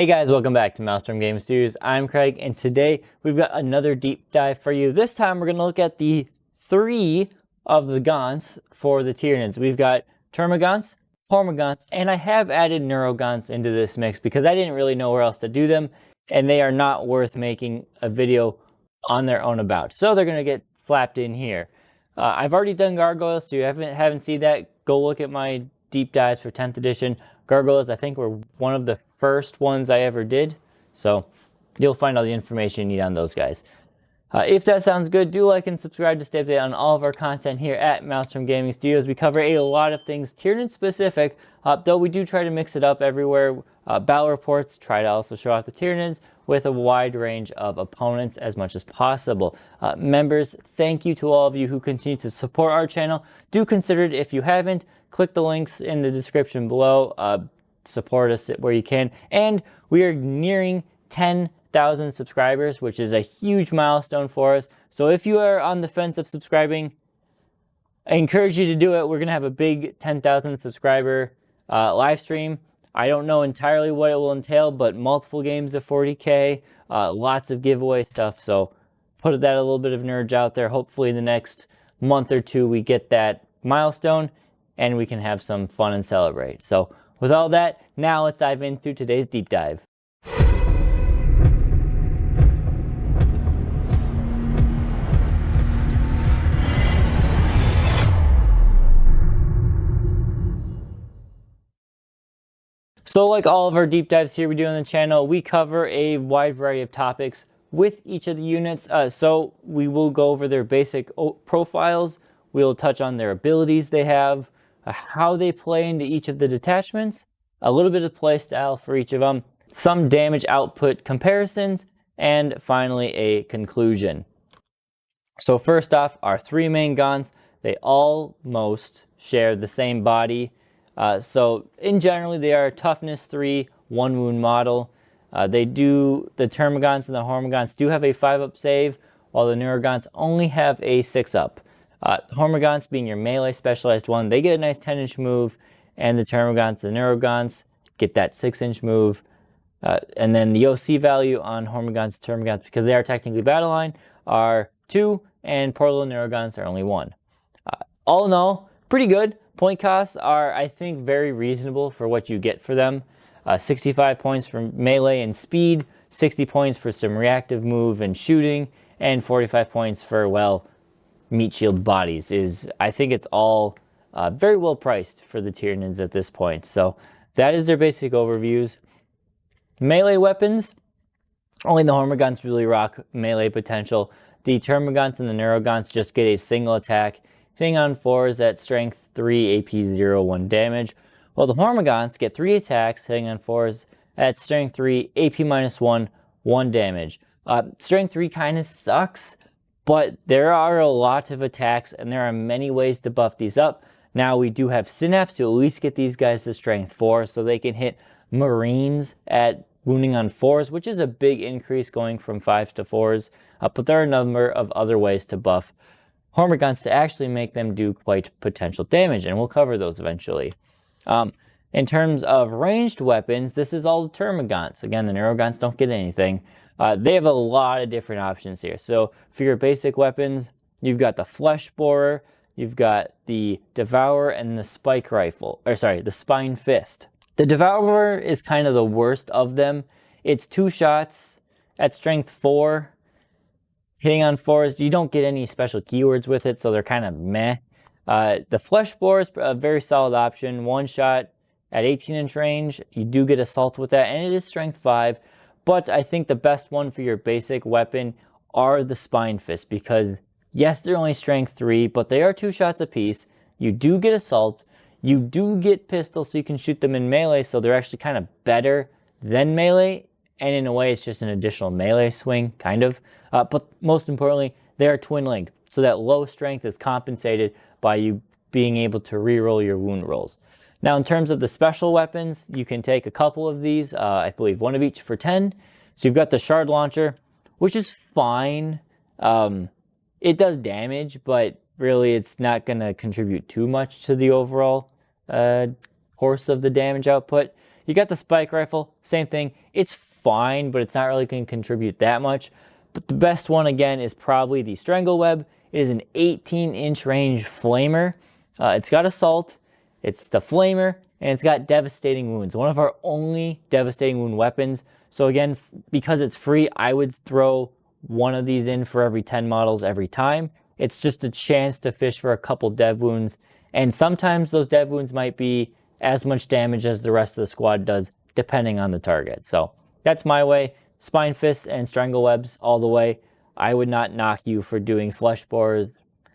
Hey guys, welcome back to Maelstrom Game Studios. I'm Craig, and today we've got another deep dive for you. This time we're going to look at the 3 of the Gaunts for the Tyranids. We've got Termagants, Hormagaunts, and I have added Neurogaunts into this mix because I didn't really know where else to do them, and they are not worth making a video on their own about. So they're going to get slapped in here. I've already done Gargoyles, so you haven't seen that, go look at my deep dives for 10th edition. Gargoyles, I think, were one of the first ones I ever did, so you'll find all the information you need on those guys. If that sounds good, do like and subscribe to stay updated on all of our content here at Maelstrom Gaming Studios. We cover a lot of things Tyranid specific, though we do try to mix it up everywhere. Battle reports try to also show off the Tyranids with a wide range of opponents as much as possible. Members, thank you to all of you who continue to support our channel. Do consider it if you haven't. Click the links in the description below. Support us where you can. And we are nearing 10,000 subscribers, which is a huge milestone for us. So if you are on the fence of subscribing, I encourage you to do it. We're going to have a big 10,000 subscriber live stream. I don't know entirely what it will entail, but multiple games of 40k, lots of giveaway stuff. So put that a little bit of nerds out there. Hopefully in the next month or two we get that milestone and we can have some fun and celebrate. So with all that, now let's dive into today's deep dive. So like all of our deep dives here we do on the channel, we cover a wide variety of topics with each of the units. So we will go over their basic profiles, we'll touch on their abilities they have, how they play into each of the detachments, a little bit of play style for each of them, some damage output comparisons, and finally a conclusion. So first off, our 3 main Gaunts, they almost share the same body. So in generally they are a toughness 3, 1 wound model. The Termagants and the Hormagaunts do have a 5-up save, while the Neurogaunts only have a 6-up. Hormagaunts being your melee specialized one, they get a nice 10-inch move, and the Termagants and Neurogaunts get that 6-inch move. And then the OC value on Hormagaunts and Termagants, because they are technically battle line, are 2, and poor little Neurogaunts are only 1. All in all, pretty good. Point costs are, I think, very reasonable for what you get for them. 65 points for melee and speed, 60 points for some reactive move and shooting, and 45 points for, well, meat shield bodies. I think it's all very well priced for the Tyranids at this point. So that is their basic overviews. Melee weapons, only the Hormagaunts really rock melee potential. The Termagants and the Neurogaunts just get a single attack, hitting on 4s at strength 3, AP 0, 1 damage, while the Hormagaunts get 3 attacks, hitting on 4s at strength 3, AP -1, 1 damage. Strength 3 kind of sucks, but there are a lot of attacks and there are many ways to buff these up. Now we do have Synapse to at least get these guys to strength 4 so they can hit Marines at wounding on 4s, which is a big increase going from 5s to 4s. But there are a number of other ways to buff Hormagaunts to actually make them do quite potential damage, and we'll cover those eventually. In terms of ranged weapons, this is all the Termagants. Again, the Neurogaunts don't get anything. They have a lot of different options here. So for your basic weapons, you've got the Flesh Borer, you've got the Devourer, and the Spike Rifle, or sorry, the Spine Fist. The Devourer is kind of the worst of them. It's 2 shots at strength 4. Hitting on 4s, you don't get any special keywords with it, so they're kind of meh. The Flesh Borer is a very solid option. 1 shot at 18-inch range. You do get assault with that, and it is strength 5. But I think the best one for your basic weapon are the Spine Fist, because yes, they're only strength 3, but they are 2 shots apiece. You do get assault. You do get pistol, so you can shoot them in melee, so they're actually kind of better than melee. And in a way, it's just an additional melee swing, kind of. But most importantly, they are twin-linked, so that low strength is compensated by you being able to reroll your wound rolls. Now, in terms of the special weapons, you can take a couple of these, I believe 1 of each for 10. So you've got the Shard Launcher, which is fine. It does damage, but really it's not going to contribute too much to the overall course of the damage output. You got the spike rifle, same thing. It's fine, but it's not really going to contribute that much. But the best one, again, is probably the Strangleweb. It is an 18-inch range flamer. It's got assault, it's the flamer, and it's got devastating wounds. One of our only devastating wound weapons. So again, because it's free, I would throw one of these in for every 10 models every time. It's just a chance to fish for a couple dev wounds. And sometimes those dev wounds might be as much damage as the rest of the squad does, depending on the target. So that's my way. Spine Fists and Stranglewebs all the way. I would not knock you for doing Flesh Borers.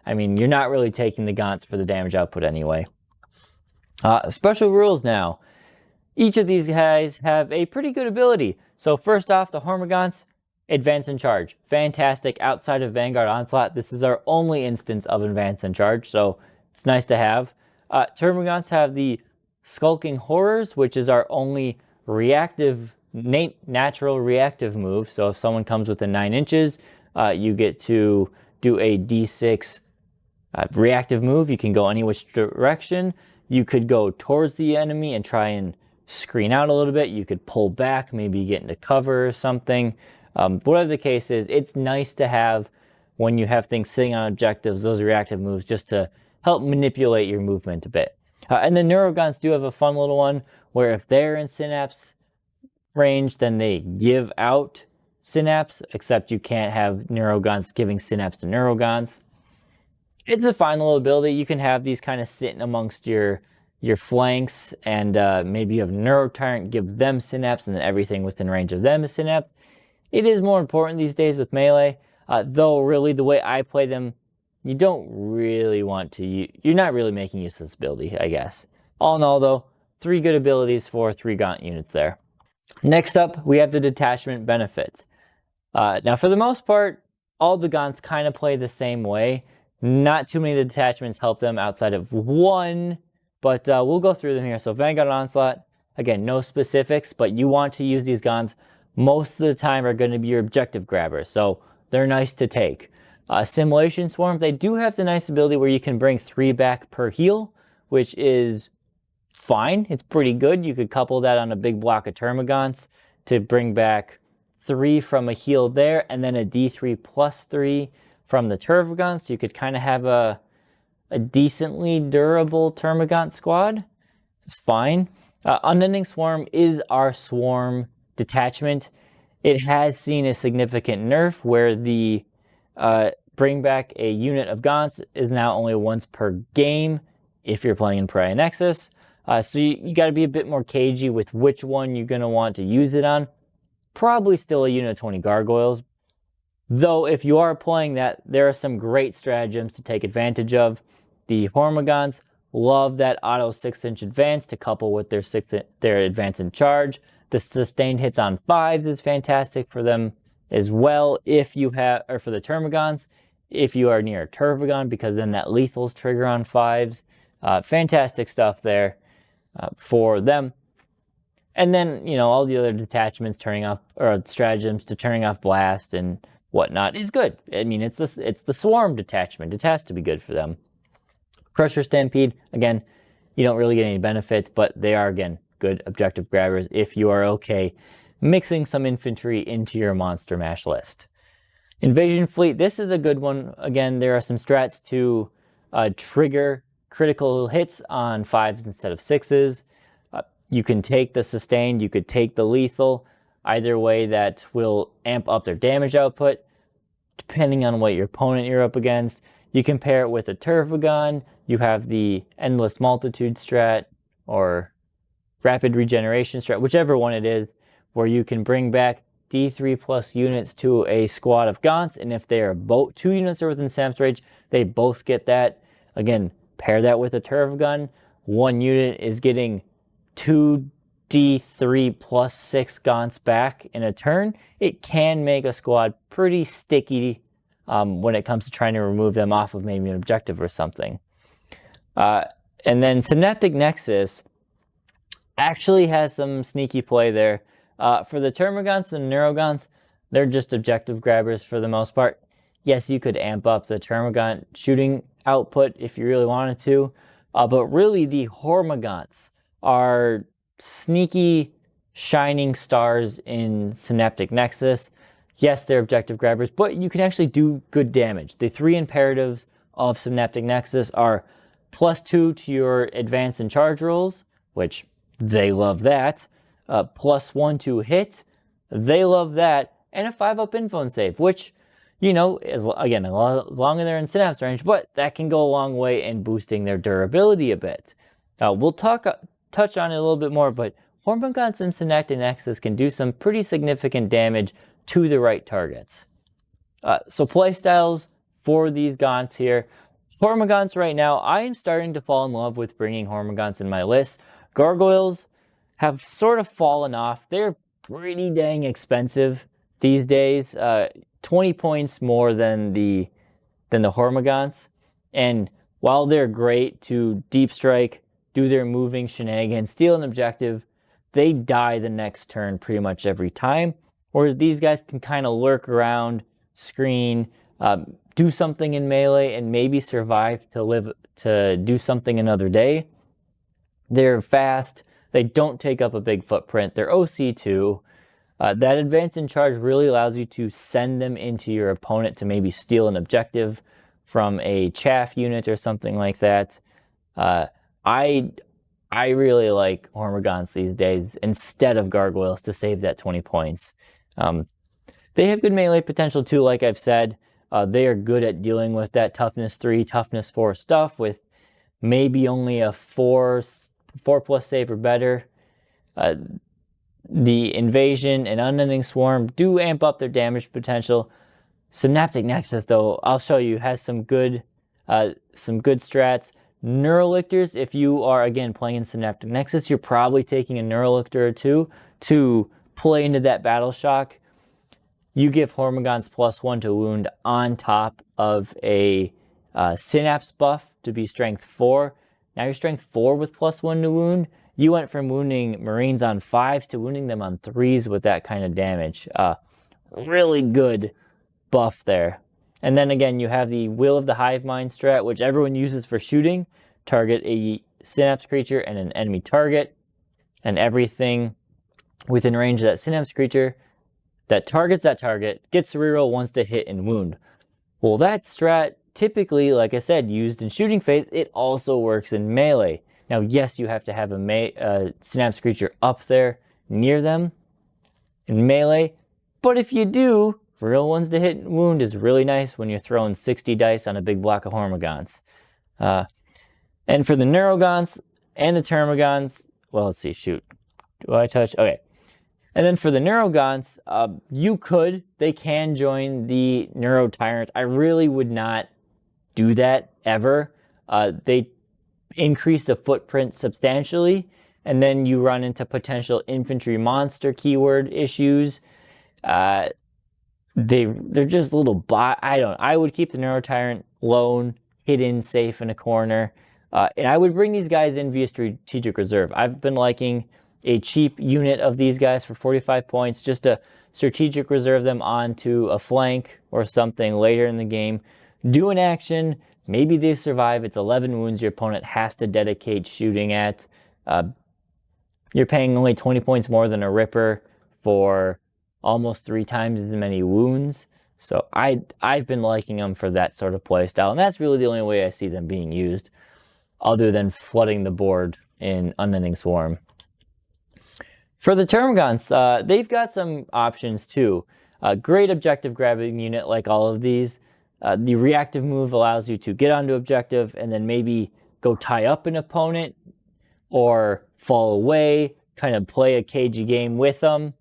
I mean, you're not really taking the Gaunts for the damage output anyway. Special rules now. Each of these guys have a pretty good ability. So first off, the Hormagaunts, Advance and Charge. Fantastic. Outside of Vanguard Onslaught, this is our only instance of Advance and Charge, so it's nice to have. Termagants have the Skulking Horrors, which is our only reactive, natural reactive move. So if someone comes within 9 inches, you get to do a D6 reactive move. You can go any which direction. You could go towards the enemy and try and screen out a little bit. You could pull back, maybe get into cover or something. Whatever the case is, it's nice to have when you have things sitting on objectives, those reactive moves, just to help manipulate your movement a bit. And the Neurogaunts do have a fun little one where if they're in Synapse range, then they give out Synapse, except you can't have Neurogaunts giving Synapse to Neurogaunts. It's a fine little ability. You can have these kind of sitting amongst your flanks, and maybe you have Neurotyrant, give them Synapse, and then everything within range of them is Synapse. It is more important these days with melee, though really the way I play them, you don't really want to, you're not really making use of this ability, I guess. All in all though, 3 good abilities for 3 Gaunt units there. Next up, we have the detachment benefits. Now for the most part, all the Gaunts kind of play the same way. Not too many of the detachments help them outside of one, but we'll go through them here. So Vanguard Onslaught, again, no specifics, but you want to use these Gaunts most of the time are going to be your objective grabbers, so they're nice to take. Simulation Swarm, they do have the nice ability where you can bring 3 back per heal, which is fine. It's pretty good. You could couple that on a big block of Termagants to bring back 3 from a heal there, and then a D3 plus 3 from the Termagants. So you could kind of have a decently durable Termagant squad. It's fine. Unending Swarm is our swarm detachment. It has seen a significant nerf where the bring back a unit of Gaunts is now only once per game if you're playing in Pariah Nexus. So you got to be a bit more cagey with which one you're going to want to use it on. Probably still a unit of 20 Gargoyles. Though if you are playing that, there are some great stratagems to take advantage of. The Hormagaunts love that auto 6-inch advance to couple with their advance and charge. The sustained hits on 5s is fantastic for them as well if you have, or for the Termagants, if you are near a Tervagon, because then that lethal's trigger on 5s. Fantastic stuff there for them. And then, you know, all the other detachments turning off, or stratagems to turning off blast and whatnot is good. I mean, it's the swarm detachment. It has to be good for them. Crusher Stampede, again, you don't really get any benefits, but they are, again, good objective grabbers if you are okay mixing some infantry into your monster mash list. Invasion Fleet, this is a good one. Again, there are some strats to trigger critical hits on 5s instead of 6s. You can take the sustained, you could take the lethal. Either way, that will amp up their damage output, depending on what your opponent you're up against. You can pair it with a Tervagon. You have the Endless Multitude strat, or Rapid Regeneration strat, whichever one it is, where you can bring back D3 plus units to a squad of Gaunts, and if they are both 2 units are within Synapse range, they both get that. Again, pair that with a Tervagon. 1 unit is getting 2 D3 plus 6 Gaunts back in a turn. It can make a squad pretty sticky when it comes to trying to remove them off of maybe an objective or something. And then Synaptic Nexus actually has some sneaky play there. For the Termagants and Neurogaunts, they're just objective grabbers for the most part. Yes, you could amp up the Termagant shooting output if you really wanted to, but really the Hormagaunts are sneaky shining stars in Synaptic Nexus. Yes, they're objective grabbers, but you can actually do good damage. The 3 imperatives of Synaptic Nexus are +2 to your advance and charge rolls, which they love that. +1 to hit, they love that. And a 5-up info save, which, you know, is, again, a lot longer they're in Synapse range, but that can go a long way in boosting their durability a bit. We'll touch on it a little bit more, but Hormagaunts and Synaptic Nexus can do some pretty significant damage to the right targets. So playstyles for these Gaunts here. Hormagaunts right now, I am starting to fall in love with bringing Hormagaunts in my list. Gargoyles have sort of fallen off. They're pretty dang expensive these days. 20 points more than the Hormagaunts. And while they're great to deep strike, do their moving shenanigans, steal an objective, they die the next turn pretty much every time. Whereas these guys can kind of lurk around, screen, do something in melee, and maybe survive to do something another day. They're fast. They don't take up a big footprint. They're OC2. That advance in charge really allows you to send them into your opponent to maybe steal an objective from a chaff unit or something like that. I really like Hormagaunts these days instead of Gargoyles to save that 20 points. They have good melee potential too, like I've said. They are good at dealing with that toughness 3, toughness 4 stuff with maybe only a 4+ save or better. The Invasion and Unending Swarm do amp up their damage potential. Synaptic Nexus, though, I'll show you, has some good strats. Neurolictors, if you are, again, playing in Synaptic Nexus, you're probably taking a Neurolictor or 2 to play into that Battle Shock. You give Hormagaunts +1 to wound on top of a Synapse buff to be Strength 4. Now you're Strength 4 with +1 to wound. You went from wounding Marines on 5s to wounding them on 3s with that kind of damage. Really good buff there. And then again, you have the Will of the Hive Mind strat, which everyone uses for shooting. Target a Synapse creature and an enemy target. And everything within range of that Synapse creature that targets that target gets to reroll once to hit and wound. Well, that strat typically, like I said, used in shooting phase, it also works in melee. Now, yes, you have to have a Synapse creature up there near them in melee, but if you do, real ones to hit and wound is really nice when you're throwing 60 dice on a big block of Hormagaunts. And for the Neurogaunts and the Termagants, well, let's see, shoot. Do I touch? Okay. And then for the Neurogaunts, they can join the Neuro Tyrant. I really would not do that ever. They increase the footprint substantially, and then you run into potential infantry monster keyword issues. They're just little I would keep the Neuro Tyrant lone, hidden, safe in a corner. And I would bring these guys in via strategic reserve. I've been liking a cheap unit of these guys for 45 points just to strategic reserve them onto a flank or something later in the game. Do an action, maybe they survive. It's 11 wounds your opponent has to dedicate shooting at. You're paying only 20 points more than a Ripper for almost 3 times as many wounds. So I've been liking them for that sort of play style, and that's really the only way I see them being used, other than flooding the board in Unending Swarm. For the Termagants, they've got some options too. Great objective grabbing unit like all of these. The reactive move allows you to get onto objective and then maybe go tie up an opponent or fall away, kind of play a cagey game with them.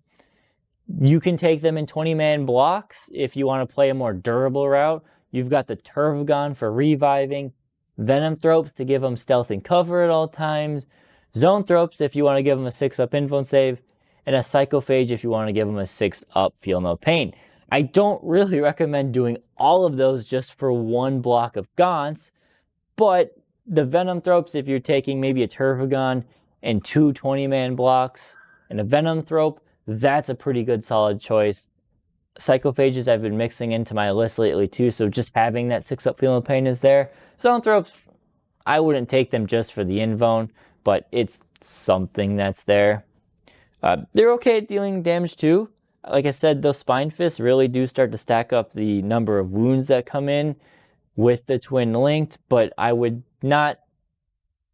You can take them in 20-man blocks if you want to play a more durable route. You've got the Termagant for reviving, Venomthrope to give them stealth and cover at all times, Zonethropes if you want to give them a 6-up info save, and a Psychophage if you want to give them a 6-up feel no pain. I don't really recommend doing all of those just for one block of Gaunts, but the Venomthropes, if you're taking maybe a Termagant and 2 20-man blocks and a Venomthrope, that's a pretty good solid choice. Psychophages I've been mixing into my list lately too, so just having that 6-up feel no pain is there. Zonethropes, I wouldn't take them just for the invone, but it's something that's there. They're okay at dealing damage too. Like I said, those Spine Fists really do start to stack up the number of wounds that come in with the Twin Linked, but I would not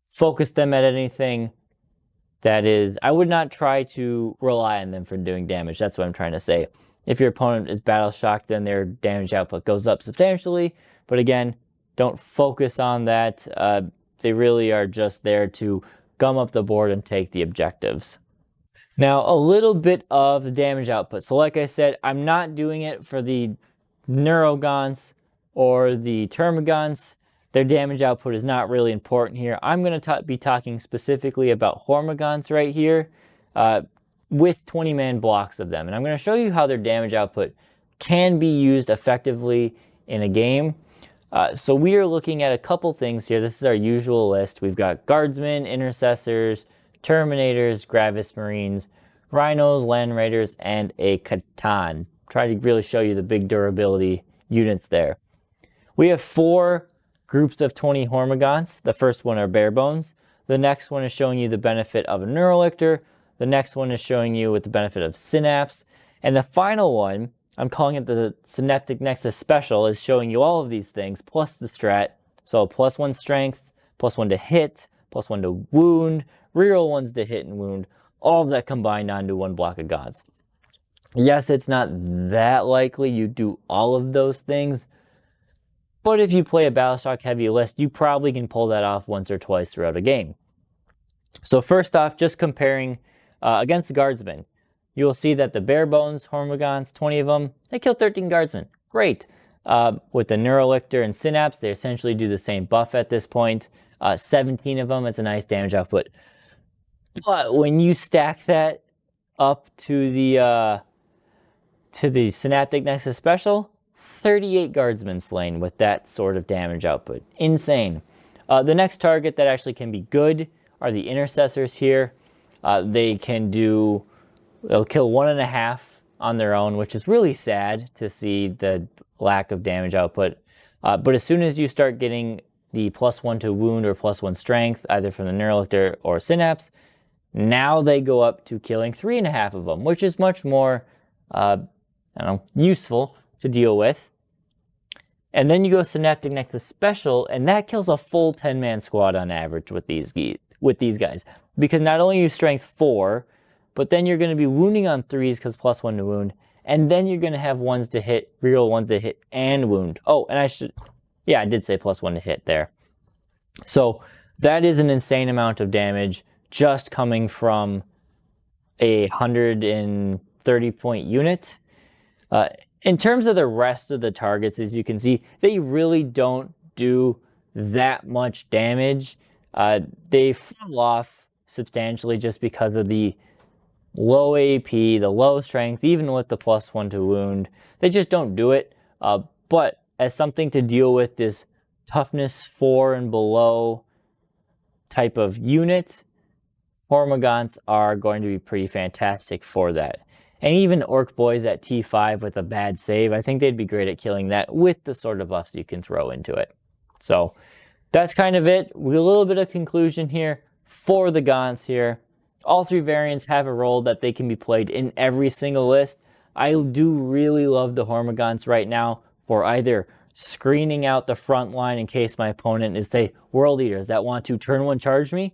focus them at anything that is... I would not try to rely on them for doing damage. That's what I'm trying to say. If your opponent is battle shocked, then their damage output goes up substantially. But again, don't focus on that. They really are just there to gum up the board and take the objectives. Now, a little bit of the damage output. So like I said, I'm not doing it for the Neurogaunts or the Termagants. Their damage output is not really important here. I'm going to be talking specifically about Hormagaunts right here with 20-man blocks of them. And I'm going to show you how their damage output can be used effectively in a game. So we are looking at a couple things here. This is our usual list. We've got Guardsmen, Intercessors, Terminators, Gravis Marines, Rhinos, Land Raiders, and a Catan. Try to really show you the big durability units there. We have 4 groups of 20 Hormagaunts. The first one are bare bones. The next one is showing you the benefit of a Neurolictor. The next one is showing you with the benefit of Synapse. And the final one, I'm calling it the Synaptic Nexus Special, is showing you all of these things, plus the strat. So +1 strength, +1 to hit, +1 to wound, reroll ones to hit and wound, all of that combined onto 1 block of gods. Yes, it's not that likely you do all of those things, but if you play a Battleshock heavy list, you probably can pull that off once or twice throughout a game. So first off, just comparing against the Guardsmen, you will see that the bare bones Hormagaunts, 20 of them, they kill 13 Guardsmen. Great. With the Neurolictor and Synapse, they essentially do the same buff at this point. 17 of them, it's a nice damage output. But when you stack that up to the Synaptic Nexus Special, 38 Guardsmen slain with that sort of damage output. Insane. The next target that actually can be good are the Intercessors here. They'll kill 1.5 on their own, which is really sad to see the lack of damage output. But as soon as you start getting the +1 to wound or +1 strength, either from the Neurolictor or Synapse, now they go up to killing 3.5 of them, which is much more useful to deal with. And then you go Synaptic Nexus Special, and that kills a full 10-man squad on average with these guys. Because not only are you strength 4, but then you're going to be wounding on 3s because +1 to wound, and then you're going to have 1s to hit, reroll 1 to hit, and wound. Oh, and I did say +1 to hit there. So that is an insane amount of damage just coming from a 130-point unit. In terms of the rest of the targets, as you can see, they really don't do that much damage. They fall off substantially just because of the low AP, the low strength, even with the +1 to wound. They just don't do it. But as something to deal with this toughness 4 and below type of unit, Hormagaunts are going to be pretty fantastic for that. And even Orc Boys at T5 with a bad save, I think they'd be great at killing that with the sort of buffs you can throw into it. So that's kind of it. A little bit of conclusion here for the Gaunts here. All 3 variants have a role that they can be played in every single list. I do really love the Hormagaunts right now for either screening out the front line in case my opponent is, say, World Eaters that want to turn 1 charge me.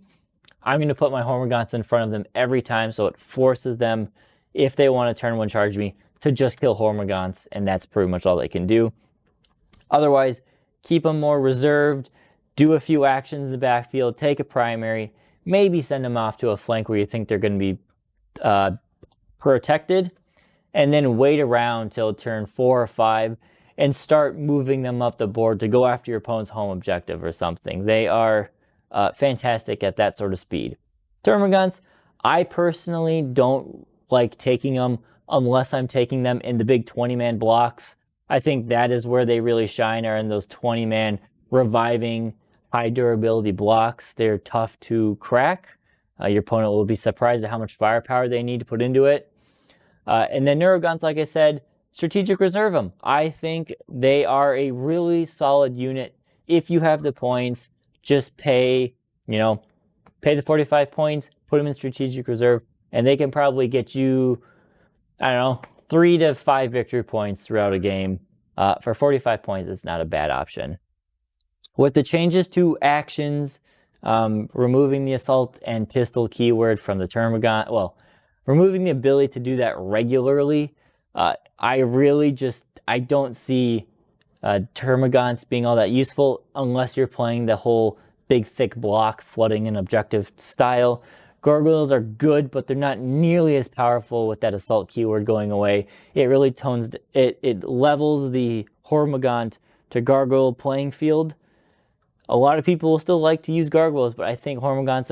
I'm going to put my Hormagaunts in front of them every time, so it forces them, if they want to turn 1 charge me, to just kill Hormagaunts, and that's pretty much all they can do. Otherwise, keep them more reserved, do a few actions in the backfield, take a primary, maybe send them off to a flank where you think they're going to be protected, and then wait around till turn 4 or 5 and start moving them up the board to go after your opponent's home objective or something. They are fantastic at that sort of speed. Termagants, I personally don't like taking them unless I'm taking them in the big 20-man blocks. I think that is where they really shine, are in those 20-man reviving high durability blocks. They're tough to crack. Your opponent will be surprised at how much firepower they need to put into it. And then Neurogaunts, like I said, strategic reserve them. I think they are a really solid unit. If you have the points, just pay the 45 points, put them in strategic reserve, and they can probably get you, I don't know, 3 to 5 victory points throughout a game. For 45 points, it's not a bad option. With the changes to actions, removing the assault and pistol keyword from the Termagant, well, removing the ability to do that regularly, I don't see Termagants being all that useful unless you're playing the whole big thick block flooding and objective style. Gargoyles are good, but they're not nearly as powerful with that assault keyword going away. It really it levels the Hormagaunt to Gargoyle playing field. A lot of people will still like to use Gargoyles, but I think Hormagaunts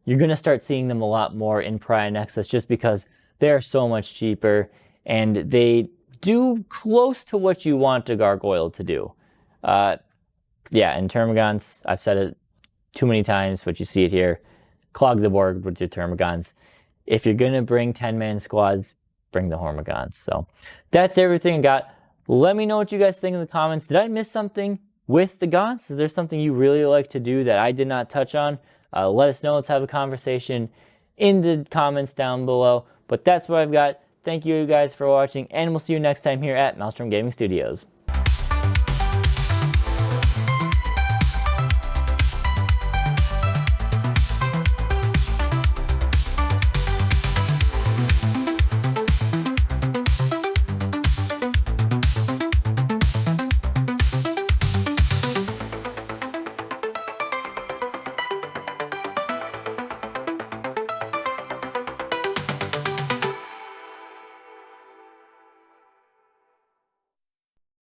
you're going to start seeing them a lot more in Pariah Nexus just because they're so much cheaper and they do close to what you want a Gargoyle to do. Yeah, and Termagants, I've said it too many times, but you see it here. Clog the board with your Termagants. If you're going to bring 10-man squads, bring the Hormagaunts. So that's everything I got. Let me know what you guys think in the comments. Did I miss something with the Gaunts? Is there something you really like to do that I did not touch on? Let us know. Let's have a conversation in the comments down below. But that's what I've got. Thank you guys for watching, and we'll see you next time here at Maelstrom Gaming Studios.